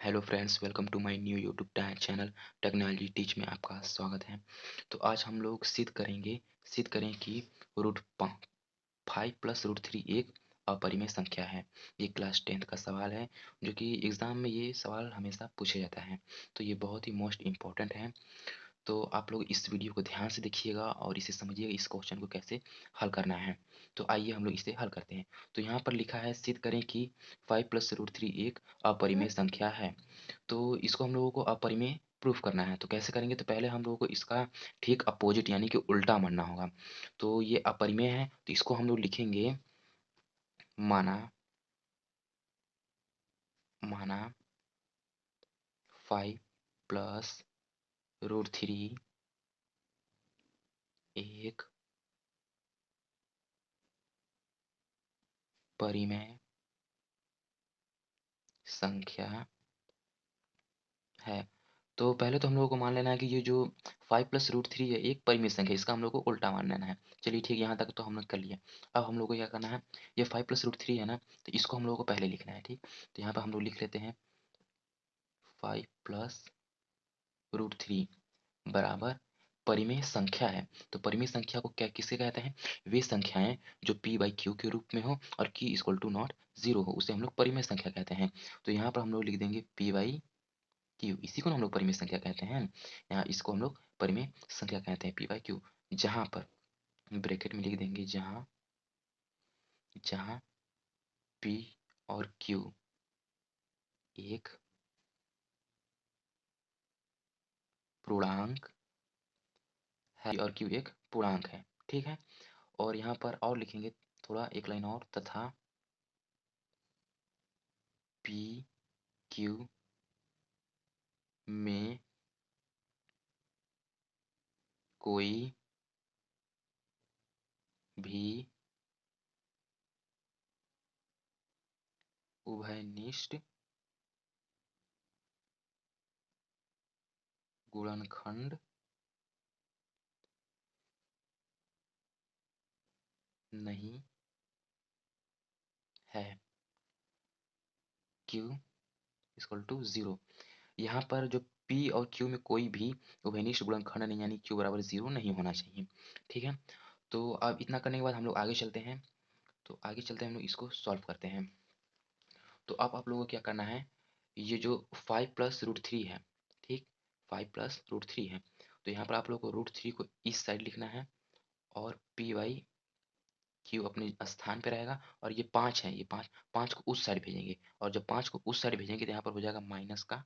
Hello friends, welcome to my new YouTube channel technology teach में आपका स्वागत है। तो आज हम लोग सिद्ध करें कि रूट 5 प्लस रूट 3 एक अपरिमेय संख्या है। ये क्लास 10th का सवाल है जो कि एग्ज़ाम में ये सवाल हमेशा पूछा जाता है। तो ये बहुत ही मोस्ट इम्पॉर्टेंट है। तो आप लोग इस वीडियो को ध्यान से देखिएगा और इसे समझिएगा, इस क्वेश्चन को कैसे हल करना है। तो आइए हम लोग इसे हल करते हैं। तो यहाँ पर लिखा है सिद्ध करें कि 5 प्लस रूट 3 एक अपरिमेय संख्या है। तो इसको हम लोगों को अपरिमेय प्रूफ करना है। तो कैसे करेंगे? तो पहले हम लोगों को इसका ठीक अपोजिट यानी कि उल्टा मानना होगा। तो ये अपरिमेय है तो इसको हम लोग लिखेंगे माना माना 5 प्लस रूट 3 एक परिमेय संख्या है। तो पहले तो हम लोगों को मान लेना है कि ये जो 5 प्लस रूट 3 है एक परिमित संख्या है, इसका हम लोग को उल्टा मान लेना है। चलिए ठीक है, यहाँ तक तो हमने कर लिया। अब हम लोग को क्या करना है, ये 5 प्लस रूट 3 है ना, तो इसको हम लोगों को पहले लिखना है। ठीक, तो यहाँ पर हम लोग लिख लेते हैं 5 प्लस रूट 3 बराबर परिमेय संख्या है। तो परिमेय संख्या को क्या किसे कहते हैं? वे संख्याएं जो p बाई क्यू के रूप में हो और q equal to not zero हो, उसे हम लोग परिमेय संख्या कहते हैं। तो यहाँ पर हम लोग लिख देंगे p बाई क्यू, इसी को हम लोग परिमेय संख्या कहते हैं। यहाँ इसको हम लोग परिमेय संख्या कहते हैं p बाई क्यू। जहाँ पर ब्रैकेट में लिख देंगे जहाँ जहाँ p और q एक पूर्णांक है और q एक पूर्णांक है। ठीक है, और यहाँ पर और लिखेंगे थोड़ा एक लाइन और, तथा p q में कोई भी उभयनिष्ठ गुणनखंड नहीं है q इक्वल टू जीरो। यहाँ पर जो p और q में कोई भी उभयनिष्ठ गुणनखंड नहीं, यानी q बराबर जीरो नहीं होना चाहिए। ठीक है, तो अब इतना करने के बाद हम लोग आगे चलते हैं। तो आगे चलते हैं, हम लोग इसको सॉल्व करते हैं। तो अब आप लोगों को क्या करना है, ये जो 5 प्लस रूट 3 है, ठीक, 5 प्लस रूट 3 है, तो यहाँ पर आप लोगों को रूट 3 को इस साइड लिखना है और p बाई क्यू अपने स्थान पे रहेगा। और ये 5 है, ये 5 को उस साइड भेजेंगे, और जब 5 को उस साइड भेजेंगे तो यहाँ पर हो जाएगा माइनस का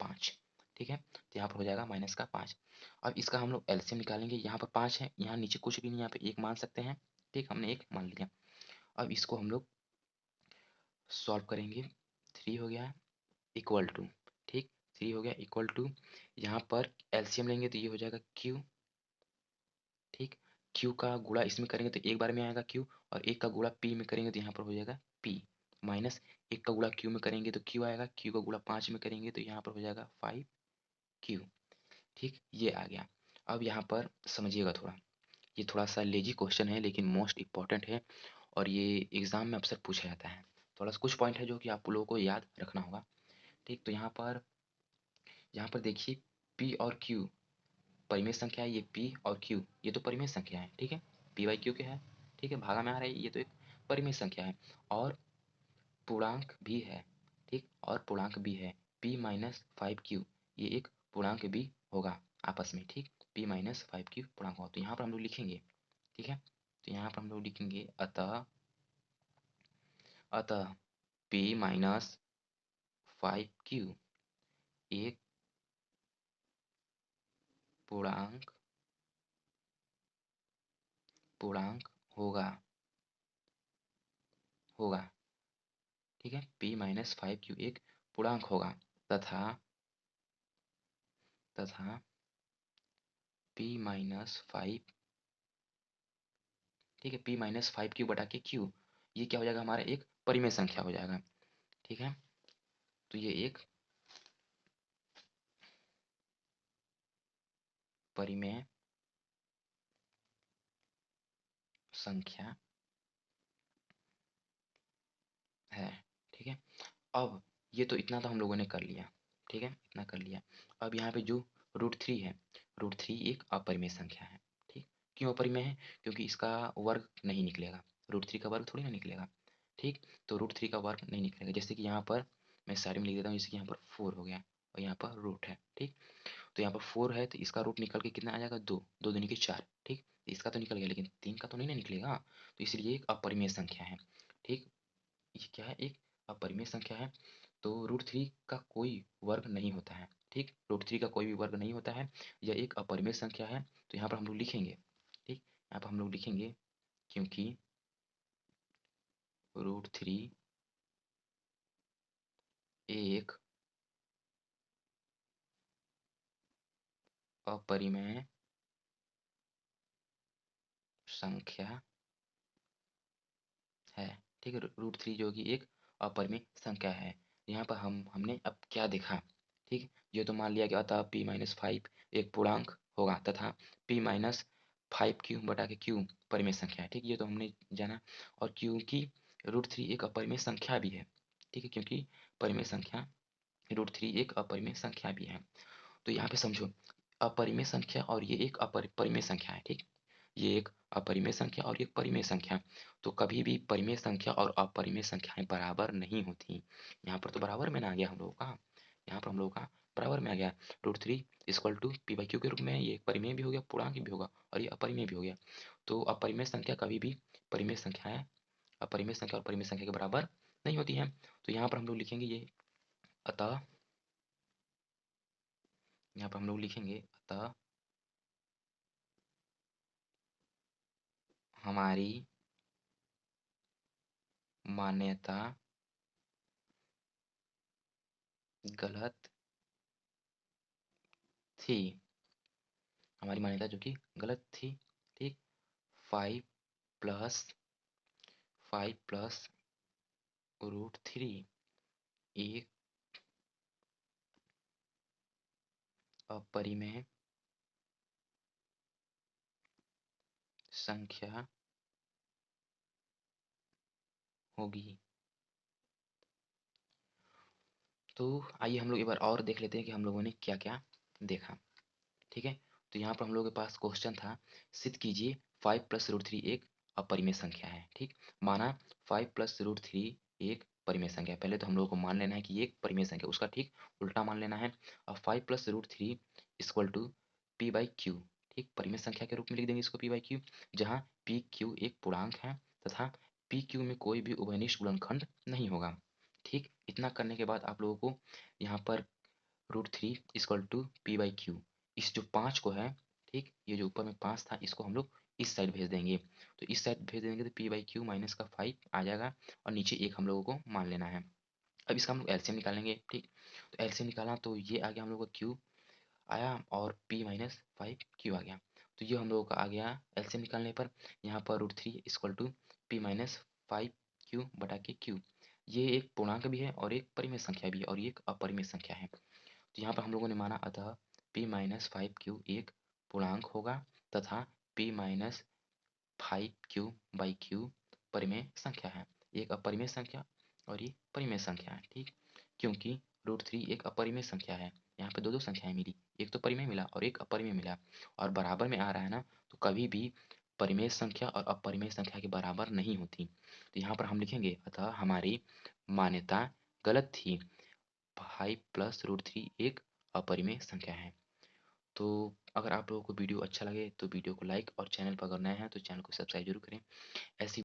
5। ठीक है, तो यहाँ पर हो जाएगा माइनस का 5। अब इसका हम लोग एलसीएम निकालेंगे। यहाँ पर 5 है, यहाँ नीचे कुछ भी नहीं, यहाँ पे एक मान सकते हैं। ठीक, हमने एक मान लिया। अब इसको हम लोग सॉल्व करेंगे। 3 हो गया इक्वल टू, ठीक, 3 हो गया इक्वल टू, यहाँ पर एलसीएम लेंगे तो ये हो जाएगा क्यू। ठीक, क्यू का गुणा इसमें करेंगे तो एक बार में आएगा क्यू, और एक का गुणा पी में करेंगे तो यहाँ पर हो जाएगा पी, माइनस एक का गुणा क्यू में करेंगे तो क्यू आएगा, क्यू का गुणा 5 में करेंगे तो यहाँ पर हो जाएगा 5 क्यू। ठीक, ये आ गया। अब यहाँ पर समझिएगा थोड़ा, ये थोड़ा सा लेजी क्वेश्चन है लेकिन मोस्ट इंपॉर्टेंट है, और ये एग्जाम में अक्सर पूछा जाता है। थोड़ा सा कुछ पॉइंट है जो कि आप लोगों को याद रखना होगा। ठीक, तो यहाँ पर देखिए p और q परिमेय संख्या है। ये p और q ये तो परिमेय संख्या है। ठीक है, p बाई क्यू के है। ठीक है, भागा में आ रहा है, ये तो एक परिमेय संख्या है और पूर्णांक भी है। ठीक, और पूर्णांक भी है, p माइनस 5q ये एक पूर्णांक भी होगा आपस में। ठीक, p माइनस 5q पूर्णांक होगा। तो यहाँ पर हम लोग लिखेंगे, ठीक है, तो यहाँ पर हम लोग लिखेंगे अतः अतः p माइनस 5q एक पूर्णांक पूर्णांक होगा होगा ठीक है, p माइनस 5q एक पूर्णांक होगा, तथा तथा p माइनस 5, ठीक है, p माइनस 5q बटा के q ये क्या हो जाएगा, हमारा एक परिमेय संख्या हो जाएगा। ठीक है, तो ये एक परिमेय संख्या है। ठीक है, अब ये तो इतना तो हम लोगों ने कर लिया, ठीक है, इतना कर लिया। अब यहाँ पे जो √3 है, √3 एक अपरिमेय संख्या है, ठीक। क्यों अपरिमेय है? क्योंकि इसका वर्ग नहीं निकलेगा, √3 का वर्ग थोड़ी ना निकलेगा, ठीक। तो √3 का वर्ग नहीं निकलेगा। जैसे कि यहाँ पर मैं साइड में लिख देता हूँ, जैसे कि यहाँ पर 4 हो गया और यहाँ पर रूट है, ठीक। तो यहाँ पर 4 है तो इसका रूट निकल के कितना आ जाएगा, 2, 2 दूनी के 4, ठीक। इसका तो निकल गया लेकिन 3 का तो नहीं ना निकलेगा, तो इसलिए एक अपरिमेय संख्या है, ठीक। ये क्या है, एक अपरिमेय संख्या है। तो √3 का कोई वर्ग नहीं होता है, ठीक। √3 का कोई भी वर्ग नहीं होता है, यह एक अपरिमेय संख्या है। तो यहाँ पर हम लोग लिखेंगे, ठीक, यहाँ पर हम लोग लिखेंगे क्योंकि √3 एक अपरिमेय संख्या है, ठीक है। √3 जो कि एक अपरिमेय संख्या है। यहाँ पर हमने अब क्या देखा, ठीक। ये तो मान लिया कि अतः p-5 एक पूर्णांक होगा तथा p-5 बटा के q परिमेय संख्या है, ठीक। ये तो हमने जाना। और क्योंकि √3 एक अपरिमेय संख्या भी है, ठीक है, क्योंकि परिमेय संख्या √3 एक अपरिमेय संख्या भी है। तो यहाँ पे समझो, अपरिमेय संख्या और ये एक परिमेय संख्या है, ठीक। ये एक अपरिमेय संख्या और ये एक परिमेय संख्या। तो कभी भी परिमेय संख्या और अपरिमेय संख्याएं बराबर नहीं होती। यहाँ पर तो बराबर में ना आ गया हम लोगों का, यहाँ पर हम लोगों का बराबर में आ गया। √3 इक्वल टू p/q के रूप में, ये एक परिमेय भी हो गया, पूर्णांक भी होगा और ये अपरिमेय भी हो गया। तो अपरिमेय संख्या कभी भी परिमेय संख्या है, अपरिमेय संख्या और परिमेय संख्या के बराबर नहीं होती है। तो यहाँ पर हम लोग लिखेंगे ये, अतः यहाँ पर हम लोग लिखेंगे अतः हमारी मान्यता गलत थी, हमारी मान्यता जो कि गलत थी, ठीक। 5 प्लस 5 + √3 एक अपरिमेय संख्या होगी। तो आइए हम लोग एक बार और देख लेते हैं कि हम लोगों ने क्या क्या देखा, ठीक है। तो यहाँ पर हम लोगों के पास क्वेश्चन था, सिद्ध कीजिए 5 + √3 एक अपरिमेय संख्या है, ठीक। माना 5 + √3 एक परिमेय संख्या है। पहले तो हम लोगों को मान लेना है कि ये एक परिमेय संख्या, उसका ठीक उल्टा मान लेना है। अब 5 + √3 इक्वल टू p/q, ठीक, परिमेय संख्या के रूप में लिख देंगे इसको p/q, जहाँ p/q एक पूर्णांक है तथा p/q में कोई भी उभयनिष्ठ गुणनखंड नहीं होगा, ठीक। इतना करने के बाद आप लोगों को यहाँ पर √3 इक्वल टू p/q, इस जो 5 को है, ठीक, ये जो ऊपर में 5 था इसको हम लोग इस साइड भेज देंगे। तो इस साइड भेज देंगे तो p/q माइनस का 5 आ जाएगा और नीचे एक हम लोगों को मान लेना है। अब इसका हम लोग एलसीएम निकालेंगे, ठीक। तो एलसीएम निकाला तो ये आ गया हम लोग का q आया और p-5 q आ गया। तो ये हम लोगों का आ गया एलसीएम निकालने पर, यहाँ पर √3 इक्वल टू p-5 q बटा के q। ये एक पूर्णांक भी है और एक परिमेय संख्या भी है और ये एक अपरिमेय संख्या है। तो यहाँ पर हम लोगों ने माना अतः p-5q एक पूर्णांक होगा तथा p-5q/q परिमेय संख्या है, एक अपरिमेय संख्या और ये परिमेय संख्या है, ठीक। क्योंकि √3 एक अपरिमेय संख्या है, यहाँ पे दो दो संख्याएं मिली, एक तो परिमेय मिला और एक अपरिमेय मिला और बराबर में आ रहा है ना, तो कभी भी परिमेय संख्या और अपरिमेय संख्या के बराबर नहीं होती। तो यहाँ पर हम लिखेंगे अतः हमारी मान्यता गलत थी, 5 + √3 एक अपरिमेय संख्या है। तो अगर आप लोगों को वीडियो अच्छा लगे तो वीडियो को लाइक और चैनल पर अगर नए हैं तो चैनल को सब्सक्राइब जरूर करें। ऐसी